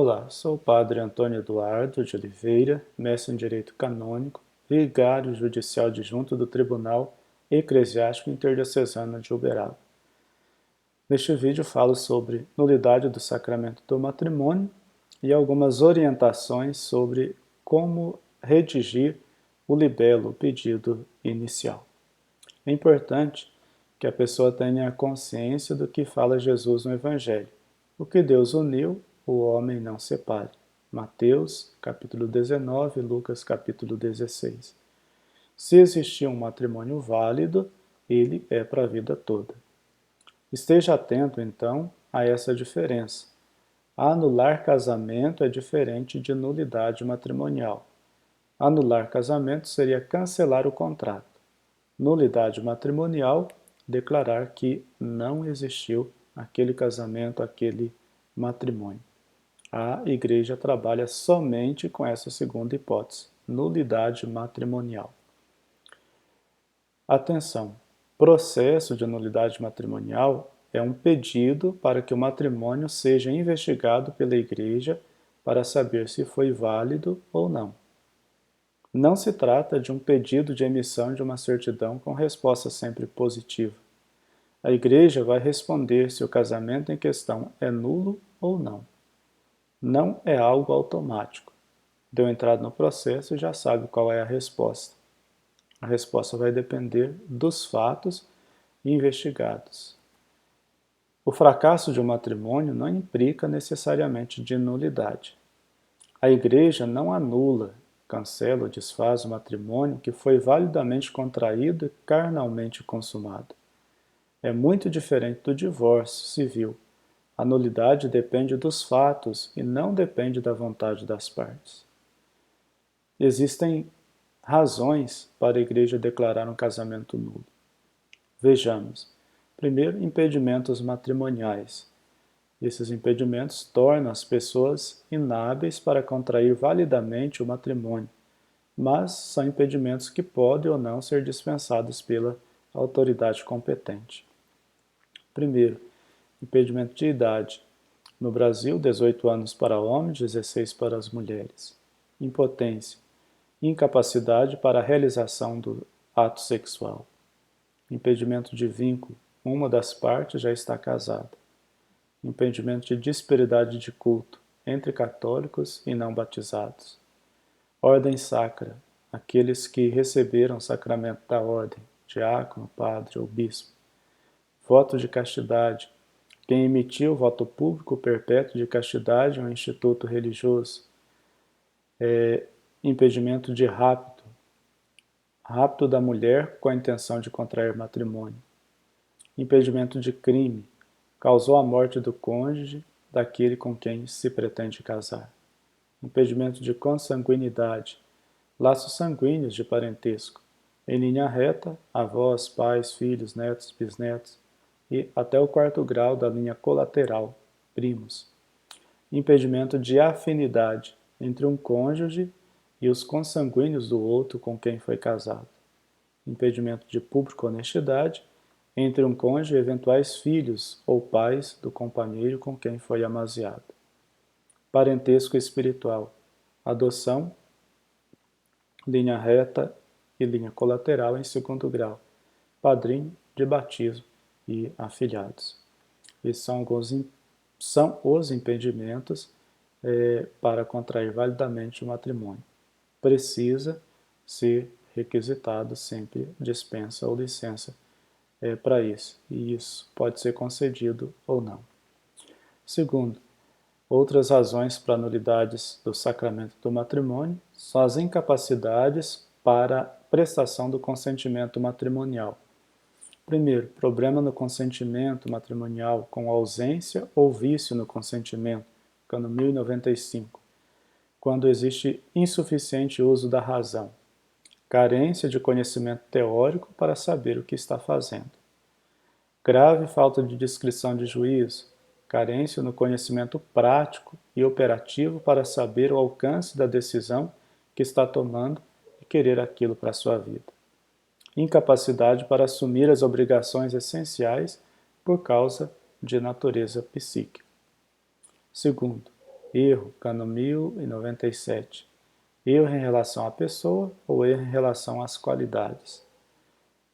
Olá, sou o Padre Antônio Eduardo de Oliveira, mestre em Direito Canônico, vigário judicial adjunto do Tribunal Eclesiástico Interdiocesano de Uberaba. Neste vídeo falo sobre nulidade do sacramento do matrimônio e algumas orientações sobre como redigir o libelo, o pedido inicial. É importante que a pessoa tenha consciência do que fala Jesus no Evangelho. O que Deus uniu, o homem não separe. Mateus, capítulo 19, Lucas, capítulo 16. Se existir um matrimônio válido, ele é para a vida toda. Esteja atento, então, a essa diferença. Anular casamento é diferente de nulidade matrimonial. Anular casamento seria cancelar o contrato. Nulidade matrimonial, declarar que não existiu aquele casamento, aquele matrimônio. A Igreja trabalha somente com essa segunda hipótese, nulidade matrimonial. Atenção! Processo de nulidade matrimonial é um pedido para que o matrimônio seja investigado pela Igreja para saber se foi válido ou não. Não se trata de um pedido de emissão de uma certidão com resposta sempre positiva. A Igreja vai responder se o casamento em questão é nulo ou não. Não é algo automático. Deu entrada no processo e já sabe qual é a resposta. A resposta vai depender dos fatos investigados. O fracasso de um matrimônio não implica necessariamente de nulidade. A Igreja não anula, cancela ou desfaz o matrimônio que foi validamente contraído e carnalmente consumado. É muito diferente do divórcio civil. A nulidade depende dos fatos e não depende da vontade das partes. Existem razões para a Igreja declarar um casamento nulo. Vejamos. Primeiro, impedimentos matrimoniais. Esses impedimentos tornam as pessoas inábeis para contrair validamente o matrimônio, mas são impedimentos que podem ou não ser dispensados pela autoridade competente. Primeiro, impedimento de idade. No Brasil, 18 anos para homens, 16 para as mulheres. Impotência. Incapacidade para a realização do ato sexual. Impedimento de vínculo. Uma das partes já está casada. Impedimento de disparidade de culto entre católicos e não batizados. Ordem sacra. Aqueles que receberam o sacramento da ordem, diácono, padre ou bispo. Voto de castidade. Quem emitiu o voto público perpétuo de castidade em um instituto religioso. Impedimento de rapto. Rapto da mulher com a intenção de contrair matrimônio. Impedimento de crime. Causou a morte do cônjuge daquele com quem se pretende casar. Impedimento de consanguinidade. Laços sanguíneos de parentesco. Em linha reta, avós, pais, filhos, netos, bisnetos e até o quarto grau da linha colateral, primos. Impedimento de afinidade entre um cônjuge e os consanguíneos do outro com quem foi casado. Impedimento de pública honestidade entre um cônjuge e eventuais filhos ou pais do companheiro com quem foi amaziado. Parentesco espiritual. Adoção, linha reta e linha colateral em segundo grau. Padrinho de batismo e afilhados. Esses são os impedimentos para contrair validamente o matrimônio. Precisa ser requisitado sempre dispensa ou licença para isso, e isso pode ser concedido ou não. Segundo, outras razões para nulidades do sacramento do matrimônio são as incapacidades para prestação do consentimento matrimonial. Primeiro, problema no consentimento matrimonial com ausência ou vício no consentimento, cano 1095, quando existe insuficiente uso da razão, carência de conhecimento teórico para saber o que está fazendo. Grave falta de discrição de juízo, carência no conhecimento prático e operativo para saber o alcance da decisão que está tomando e querer aquilo para a sua vida. Incapacidade para assumir as obrigações essenciais por causa de natureza psíquica. Segundo, Erro, cano 1097. Erro em relação à pessoa ou erro em relação às qualidades.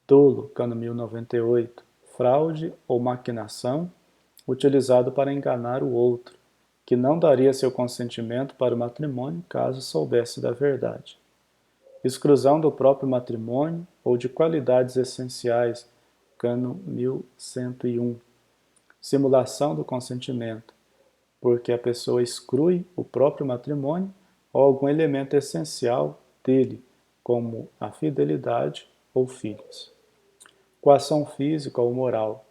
Dolo, cano 1098. Fraude ou maquinação utilizado para enganar o outro, que não daria seu consentimento para o matrimônio caso soubesse da verdade. Exclusão do próprio matrimônio ou de qualidades essenciais, cano 1101. Simulação do consentimento, porque a pessoa exclui o próprio matrimônio ou algum elemento essencial dele, como a fidelidade ou filhos. Coação física ou moral,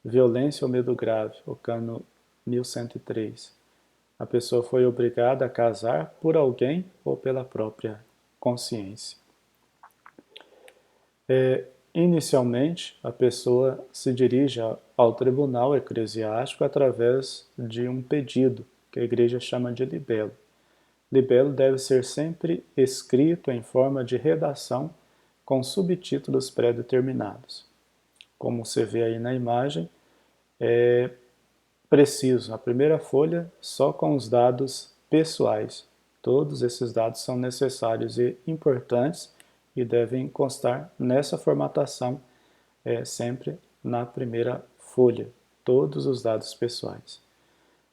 violência ou medo grave, o cano 1103. A pessoa foi obrigada a casar por alguém ou pela própria consciência. Inicialmente, a pessoa se dirige ao tribunal eclesiástico através de um pedido, que a igreja chama de libelo. Libelo deve ser sempre escrito em forma de redação com subtítulos pré-determinados. Como você vê aí na imagem, é preciso a primeira folha só com os dados pessoais. Todos esses dados são necessários e importantes e devem constar nessa formatação, sempre na primeira folha, todos os dados pessoais.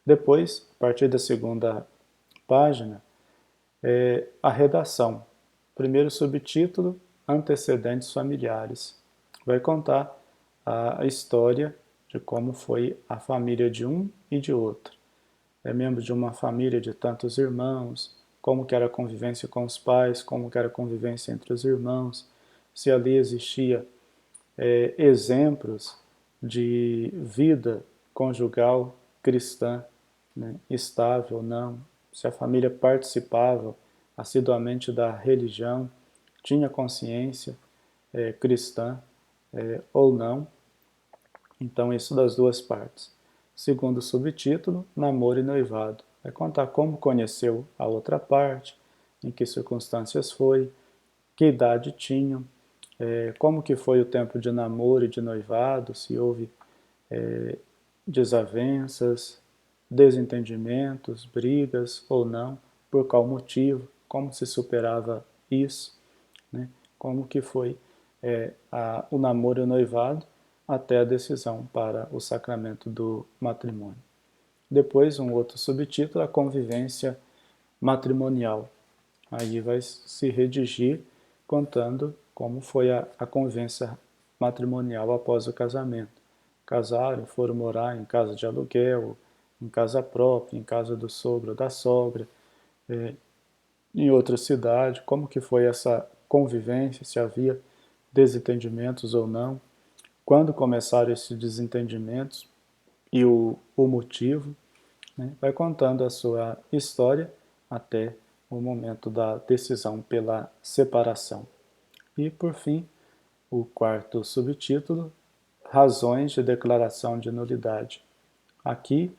Depois, a partir da segunda página, a redação. Primeiro subtítulo, antecedentes familiares. Vai contar a história de como foi a família de um e de outro. É membro de uma família de tantos irmãos, como que era a convivência com os pais, como que era a convivência entre os irmãos, se ali existia exemplos de vida conjugal cristã, né, estável ou não, se a família participava assiduamente da religião, tinha consciência cristã ou não. Então, isso das duas partes. Segundo subtítulo, namoro e noivado. Vai contar como conheceu a outra parte, em que circunstâncias foi, que idade tinham, como que foi o tempo de namoro e de noivado, se houve desavenças, desentendimentos, brigas ou não, por qual motivo, como se superava isso, né? Como que foi o namoro e o noivado até a decisão para o sacramento do matrimônio. Depois, um outro subtítulo, a convivência matrimonial. Aí vai se redigir contando como foi a convivência matrimonial após o casamento. Casaram, foram morar em casa de aluguel, em casa própria, em casa do sogro ou da sogra, em outra cidade, como que foi essa convivência, se havia desentendimentos ou não, quando começaram esses desentendimentos e o motivo, né? Vai contando a sua história até o momento da decisão pela separação. E, por fim, o quarto subtítulo, razões de declaração de nulidade. Aqui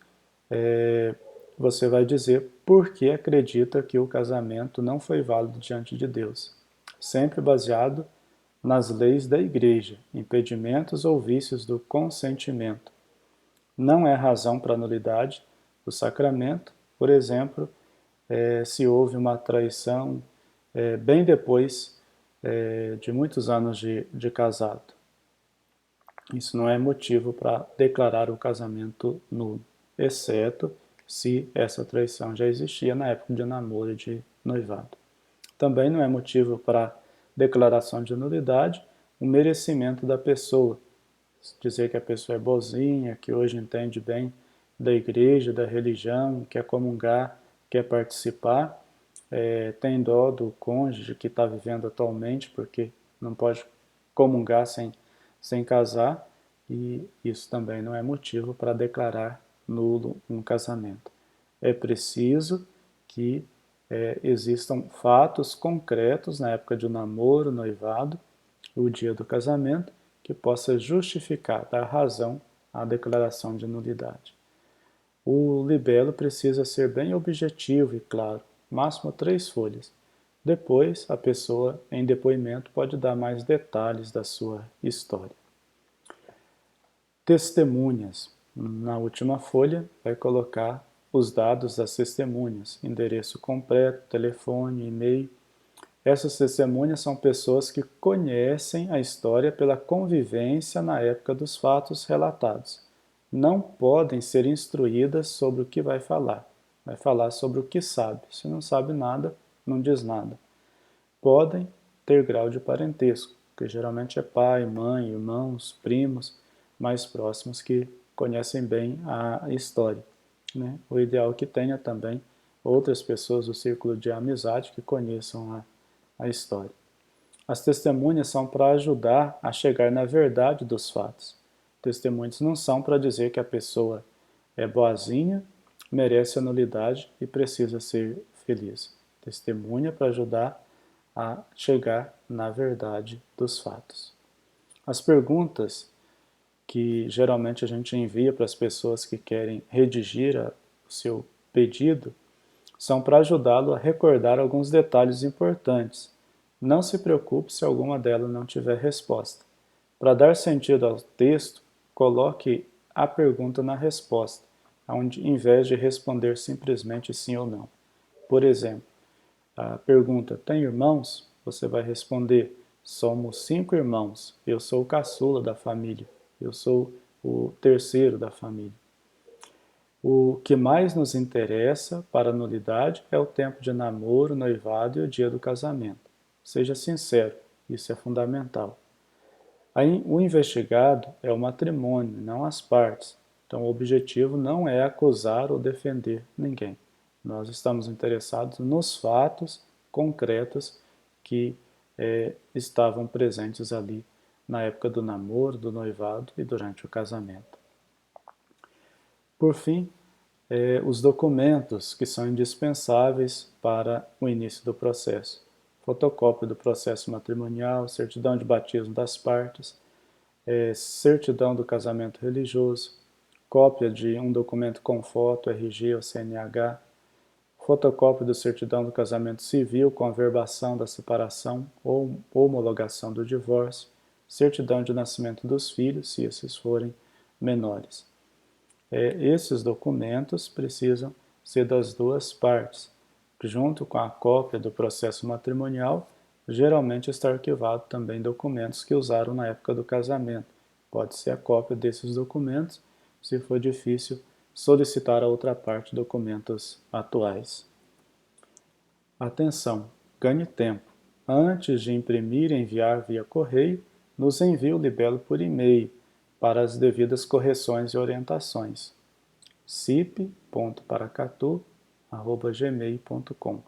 você vai dizer por que acredita que o casamento não foi válido diante de Deus, sempre baseado nas leis da Igreja, impedimentos ou vícios do consentimento. Não é razão para a nulidade do sacramento, por exemplo, se houve uma traição bem depois de muitos anos de casado. Isso não é motivo para declarar o casamento nulo, exceto se essa traição já existia na época de namoro e de noivado. Também não é motivo para declaração de nulidade o merecimento da pessoa. Dizer que a pessoa é boazinha, que hoje entende bem da igreja, da religião, quer comungar, quer participar, tem dó do cônjuge que está vivendo atualmente, porque não pode comungar sem casar, e isso também não é motivo para declarar nulo um casamento. É preciso que existam fatos concretos na época de namoro, noivado, o dia do casamento, que possa justificar, dar razão à declaração de nulidade. O libelo precisa ser bem objetivo e claro, máximo 3 folhas. Depois, a pessoa, em depoimento, pode dar mais detalhes da sua história. Testemunhas. Na última folha, vai colocar os dados das testemunhas, endereço completo, telefone, e-mail. Essas testemunhas são pessoas que conhecem a história pela convivência na época dos fatos relatados. Não podem ser instruídas sobre o que vai falar. Vai falar sobre o que sabe. Se não sabe nada, não diz nada. Podem ter grau de parentesco, que geralmente é pai, mãe, irmãos, primos mais próximos que conhecem bem a história, né? O ideal é que tenha também outras pessoas do círculo de amizade que conheçam a história. As testemunhas são para ajudar a chegar na verdade dos fatos. Testemunhas não são para dizer que a pessoa é boazinha, merece a nulidade e precisa ser feliz. Testemunha para ajudar a chegar na verdade dos fatos. As perguntas que geralmente a gente envia para as pessoas que querem redigir o seu pedido são para ajudá-lo a recordar alguns detalhes importantes. Não se preocupe se alguma delas não tiver resposta. Para dar sentido ao texto, coloque a pergunta na resposta, onde, em vez de responder simplesmente sim ou não. Por exemplo, a pergunta, tem irmãos? Você vai responder, somos 5 irmãos, eu sou o caçula da família, eu sou o terceiro da família. O que mais nos interessa para a nulidade é o tempo de namoro, noivado e o dia do casamento. Seja sincero, isso é fundamental. O investigado é o matrimônio, não as partes. Então o objetivo não é acusar ou defender ninguém. Nós estamos interessados nos fatos concretos que estavam presentes ali na época do namoro, do noivado e durante o casamento. Por fim, os documentos que são indispensáveis para o início do processo. Fotocópia do processo matrimonial, certidão de batismo das partes, certidão do casamento religioso, cópia de um documento com foto, RG ou CNH, fotocópia do certidão do casamento civil com averbação da separação ou homologação do divórcio, certidão de nascimento dos filhos, se esses forem menores. Esses documentos precisam ser das duas partes. Junto com a cópia do processo matrimonial, geralmente está arquivado também documentos que usaram na época do casamento. Pode ser a cópia desses documentos, se for difícil solicitar a outra parte documentos atuais. Atenção, ganhe tempo. Antes de imprimir e enviar via correio, nos envie o libelo por e-mail para as devidas correções e orientações. cip.paracatu@gmail.com.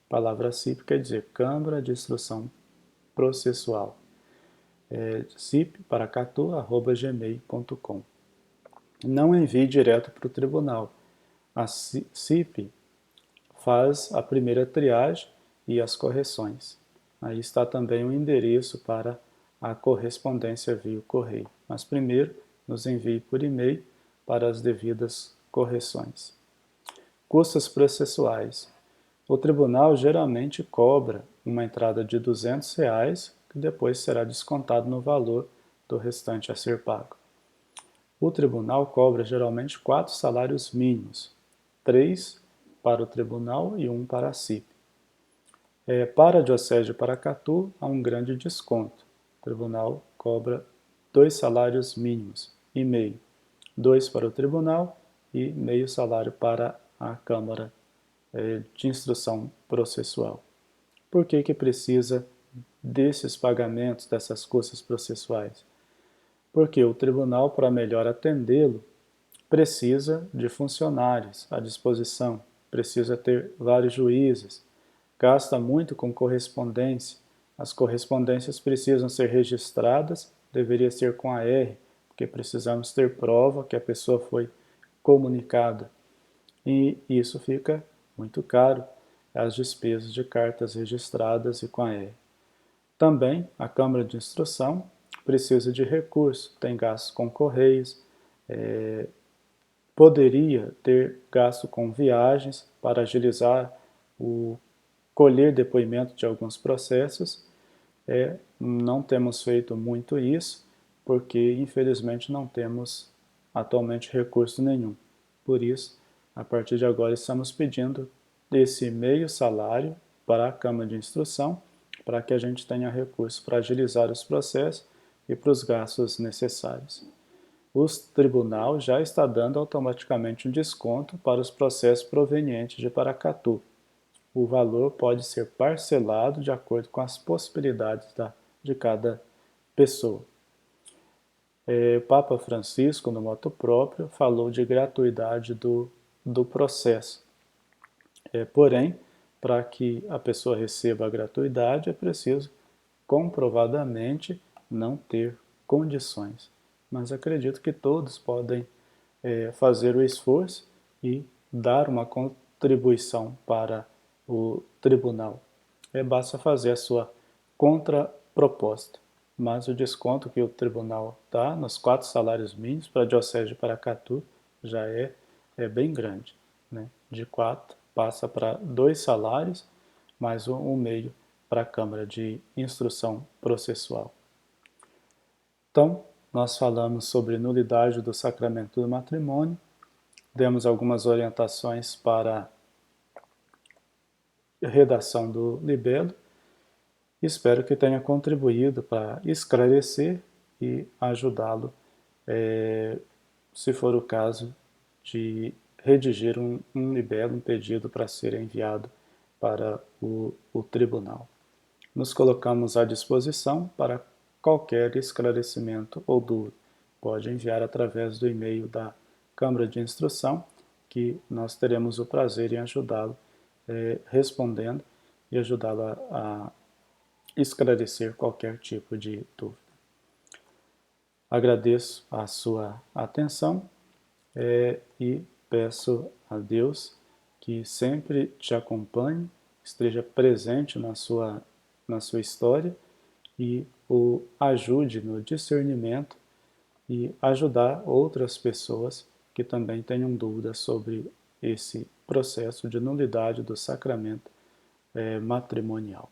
Palavra CIP quer dizer Câmara de Instrução Processual. cip.paracatu@gmail.com. Não envie direto para o tribunal. A CIP faz a primeira triagem e as correções. Aí está também o endereço para a correspondência via correio. Mas primeiro, nos envie por e-mail para as devidas correções. Custos processuais. O tribunal geralmente cobra uma entrada de R$ 200, que depois será descontado no valor do restante a ser pago. O tribunal cobra geralmente 4 salários mínimos, 3 para o tribunal e 1 para a CIP. Para a Diocese de Paracatu, há um grande desconto. O tribunal cobra 2 salários mínimos e meio, 2 para o tribunal e meio salário para a Câmara de Instrução Processual. Por que precisa desses pagamentos, dessas custas processuais? Porque o tribunal, para melhor atendê-lo, precisa de funcionários à disposição, precisa ter vários juízes, gasta muito com correspondência. As correspondências precisam ser registradas, deveria ser com a R, porque precisamos ter prova que a pessoa foi comunicada. E isso fica muito caro, as despesas de cartas registradas e com a R. Também a Câmara de Instrução precisa de recurso, tem gastos com correios, poderia ter gasto com viagens para agilizar o colher depoimento de alguns processos. Não temos feito muito isso, porque infelizmente não temos atualmente recurso nenhum. Por isso, A partir de agora estamos pedindo esse meio salário para a Câmara de Instrução, para que a gente tenha recursos para agilizar os processos e para os gastos necessários. O tribunal já está dando automaticamente um desconto para os processos provenientes de Paracatu. O valor pode ser parcelado de acordo com as possibilidades de cada pessoa. Papa Francisco, no motu próprio, falou de gratuidade do processo. Porém, para que a pessoa receba a gratuidade, é preciso comprovadamente não ter condições. Mas acredito que todos podem fazer o esforço e dar uma contribuição para o tribunal. Basta fazer a sua contraproposta. Mas o desconto que o tribunal dá nos 4 salários mínimos para a Diocese de Paracatu já é bem grande. Né? De 4 passa para 2 salários, mais um meio para a Câmara de Instrução Processual. Então, nós falamos sobre nulidade do sacramento do matrimônio, demos algumas orientações para a redação do libelo. Espero que tenha contribuído para esclarecer e ajudá-lo, se for o caso, de redigir um libelo, um pedido para ser enviado para o tribunal. Nos colocamos à disposição para qualquer esclarecimento ou dúvida. Pode enviar através do e-mail da Câmara de Instrução, que nós teremos o prazer em ajudá-lo respondendo e ajudá-lo a esclarecer qualquer tipo de dúvida. Agradeço a sua atenção e peço a Deus que sempre te acompanhe, esteja presente na sua história e o ajude no discernimento e ajudar outras pessoas que também tenham dúvidas sobre esse processo de nulidade do sacramento matrimonial.